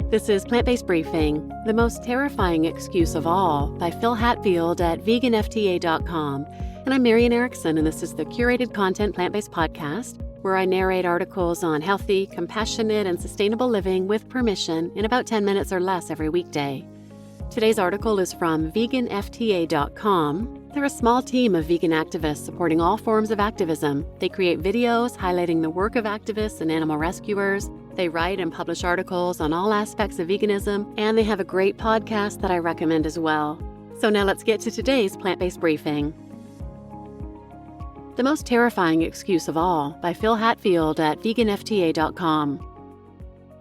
This is Plant-Based Briefing, the most terrifying excuse of all, by Phil Hatfield at VeganFTA.com. And I'm Marian Erickson, and this is the curated content plant-based podcast where I narrate articles on healthy, compassionate, and sustainable living with permission in about 10 minutes or less every weekday. Today's article is from VeganFTA.com. They're a small team of vegan activists supporting all forms of activism. They create videos highlighting the work of activists and animal rescuers. They write and publish articles on all aspects of veganism, and they have a great podcast that I recommend as well. So now let's get to today's plant-based briefing. The Most Terrifying Excuse of All by Phil Hatfield at VeganFTA.com.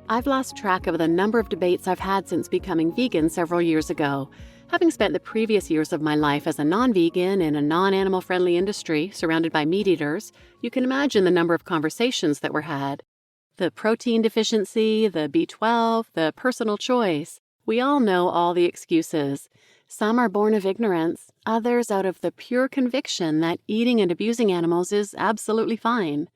I've lost track of the number of debates I've had since becoming vegan several years ago. Having spent the previous years of my life as a non-vegan in a non-animal friendly industry surrounded by meat eaters, you can imagine the number of conversations that were had. The protein deficiency, the B12, the personal choice. We all know all the excuses. Some are born of ignorance, others out of the pure conviction that eating and abusing animals is absolutely fine.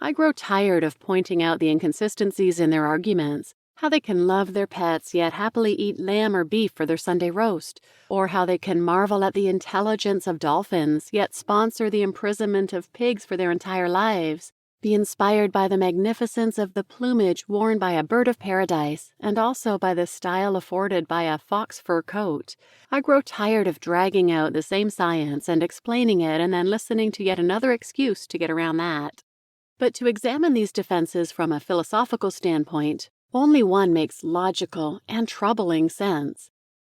I grow tired of pointing out the inconsistencies in their arguments, how they can love their pets yet happily eat lamb or beef for their Sunday roast, or how they can marvel at the intelligence of dolphins yet sponsor the imprisonment of pigs for their entire lives, be inspired by the magnificence of the plumage worn by a bird of paradise, and also by the style afforded by a fox fur coat. I grow tired of dragging out the same science and explaining it and then listening to yet another excuse to get around that. But to examine these defenses from a philosophical standpoint, only one makes logical and troubling sense.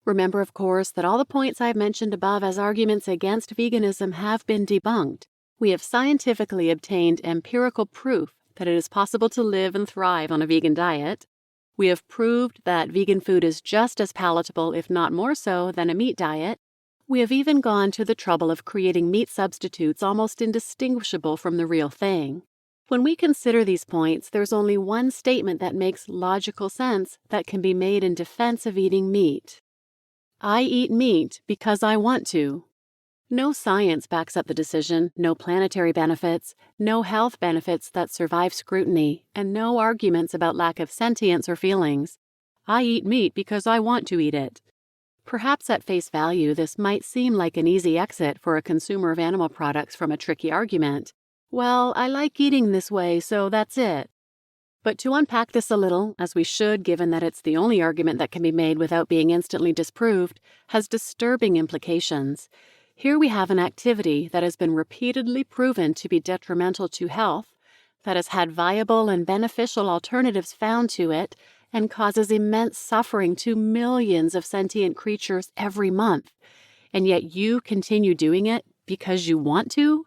Remember, of course, that all the points I've mentioned above as arguments against veganism have been debunked. We have scientifically obtained empirical proof that it is possible to live and thrive on a vegan diet. We have proved that vegan food is just as palatable, if not more so, than a meat diet. We have even gone to the trouble of creating meat substitutes almost indistinguishable from the real thing. When we consider these points, there's only one statement that makes logical sense that can be made in defense of eating meat. I eat meat because I want to. No science backs up the decision, no planetary benefits, no health benefits that survive scrutiny, and no arguments about lack of sentience or feelings. I eat meat because I want to eat it. Perhaps at face value, this might seem like an easy exit for a consumer of animal products from a tricky argument. Well, I like eating this way, so that's it. But to unpack this a little, as we should given that it's the only argument that can be made without being instantly disproved, has disturbing implications. Here we have an activity that has been repeatedly proven to be detrimental to health, that has had viable and beneficial alternatives found to it, and causes immense suffering to millions of sentient creatures every month. And yet you continue doing it because you want to?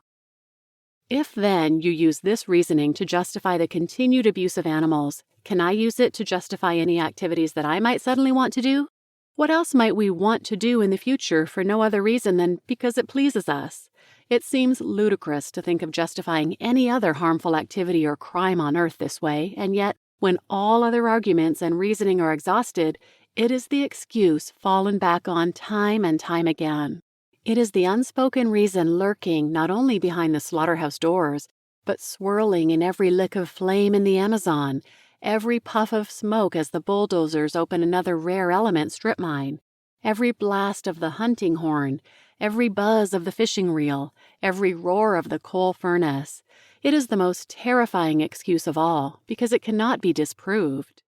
If then you use this reasoning to justify the continued abuse of animals, can I use it to justify any activities that I might suddenly want to do? What else might we want to do in the future for no other reason than because it pleases us? It seems ludicrous to think of justifying any other harmful activity or crime on earth this way, and yet, when all other arguments and reasoning are exhausted, it is the excuse fallen back on time and time again. It is the unspoken reason lurking not only behind the slaughterhouse doors, but swirling in every lick of flame in the Amazon, every puff of smoke as the bulldozers open another rare element strip mine, every blast of the hunting horn, every buzz of the fishing reel, every roar of the coal furnace. It is the most terrifying excuse of all, because it cannot be disproved.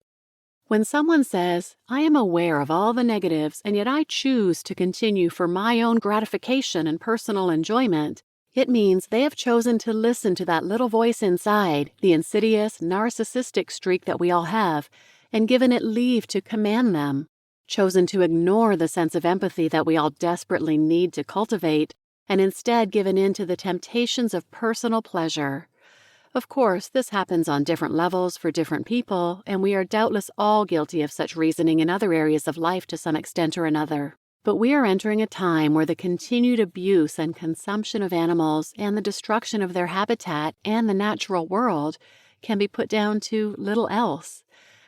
When someone says, I am aware of all the negatives and yet I choose to continue for my own gratification and personal enjoyment, it means they have chosen to listen to that little voice inside, the insidious, narcissistic streak that we all have, and given it leave to command them, chosen to ignore the sense of empathy that we all desperately need to cultivate, and instead given in to the temptations of personal pleasure. Of course, this happens on different levels for different people, and we are doubtless all guilty of such reasoning in other areas of life to some extent or another. But we are entering a time where the continued abuse and consumption of animals and the destruction of their habitat and the natural world can be put down to little else.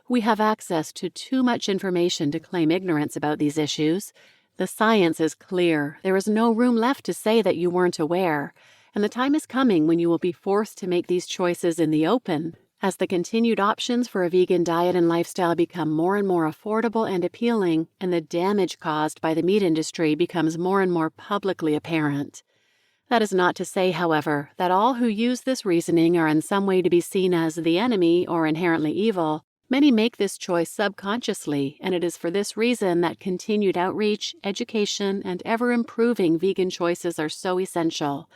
We have access to too much information to claim ignorance about these issues. The science is clear. There is no room left to say that you weren't aware. And the time is coming when you will be forced to make these choices in the open, As the continued options for a vegan diet and lifestyle become more and more affordable and appealing, and the damage caused by the meat industry becomes more and more publicly apparent. That is not to say, however, that all who use this reasoning are in some way to be seen as the enemy or inherently evil. Many make this choice subconsciously, and it is for this reason that continued outreach, education, and ever-improving vegan choices are so essential.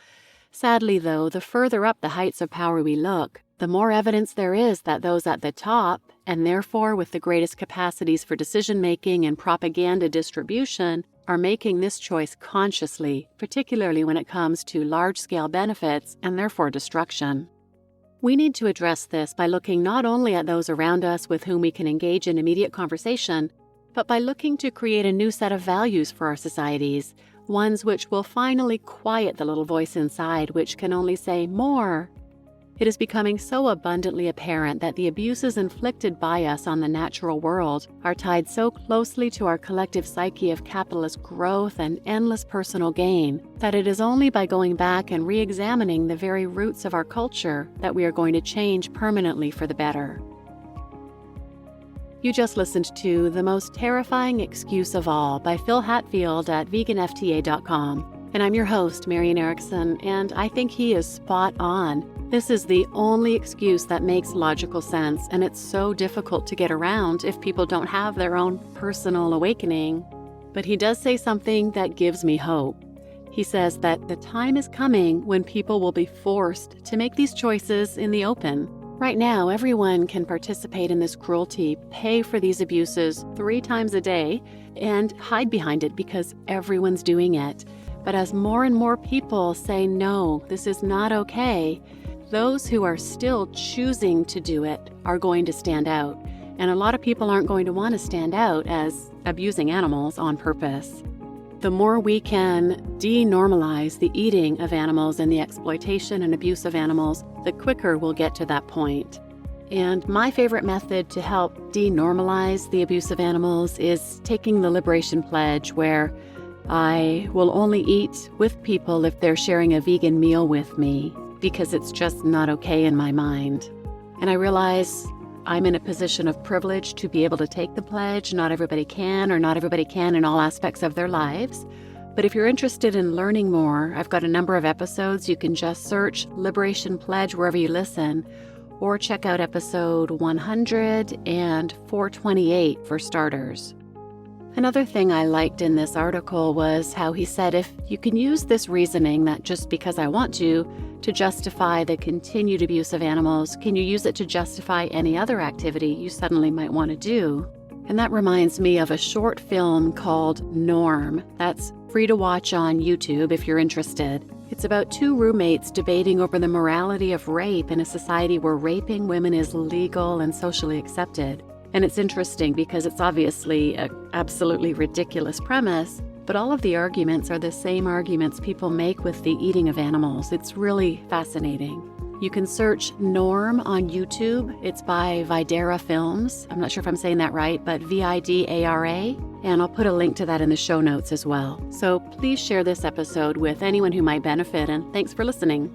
Sadly, though, the further up the heights of power we look, the more evidence there is that those at the top, and therefore with the greatest capacities for decision-making and propaganda distribution, are making this choice consciously, particularly when it comes to large-scale benefits and therefore destruction. We need to address this by looking not only at those around us with whom we can engage in immediate conversation, but by looking to create a new set of values for our societies, ones which will finally quiet the little voice inside which can only say more. It is becoming so abundantly apparent that the abuses inflicted by us on the natural world are tied so closely to our collective psyche of capitalist growth and endless personal gain that it is only by going back and re-examining the very roots of our culture that we are going to change permanently for the better. You just listened to The Most Terrifying Excuse of All by Phil Hatfield at VeganFTA.com. And I'm your host, Marian Erickson, and I think he is spot on. This is the only excuse that makes logical sense, and it's so difficult to get around if people don't have their own personal awakening. But he does say something that gives me hope. He says that the time is coming when people will be forced to make these choices in the open. Right now, everyone can participate in this cruelty, pay for these abuses 3 times a day, and hide behind it because everyone's doing it. But as more and more people say, no, this is not okay, those who are still choosing to do it are going to stand out. And a lot of people aren't going to want to stand out as abusing animals on purpose. The more we can denormalize the eating of animals and the exploitation and abuse of animals, the quicker we'll get to that point. And my favorite method to help denormalize the abuse of animals is taking the Liberation Pledge, where I will only eat with people if they're sharing a vegan meal with me, because it's just not okay in my mind. And I realize I'm in a position of privilege to be able to take the pledge. Not everybody can, or not everybody can in all aspects of their lives. But if you're interested in learning more, I've got a number of episodes. You can just search Liberation Pledge wherever you listen, or check out episode 100 and 428 for starters. Another thing I liked in this article was how he said if you can use this reasoning that just because I want to justify the continued abuse of animals, can you use it to justify any other activity you suddenly might want to do? And that reminds me of a short film called Norm that's free to watch on YouTube if you're interested. It's about 2 roommates debating over the morality of rape in a society where raping women is legal and socially accepted. And it's interesting because it's obviously an absolutely ridiculous premise, but all of the arguments are the same arguments people make with the eating of animals. It's really fascinating. You can search Norm on YouTube. It's by Vidara Films. I'm not sure if I'm saying that right, but Vidara. And I'll put a link to that in the show notes as well. So please share this episode with anyone who might benefit, and thanks for listening.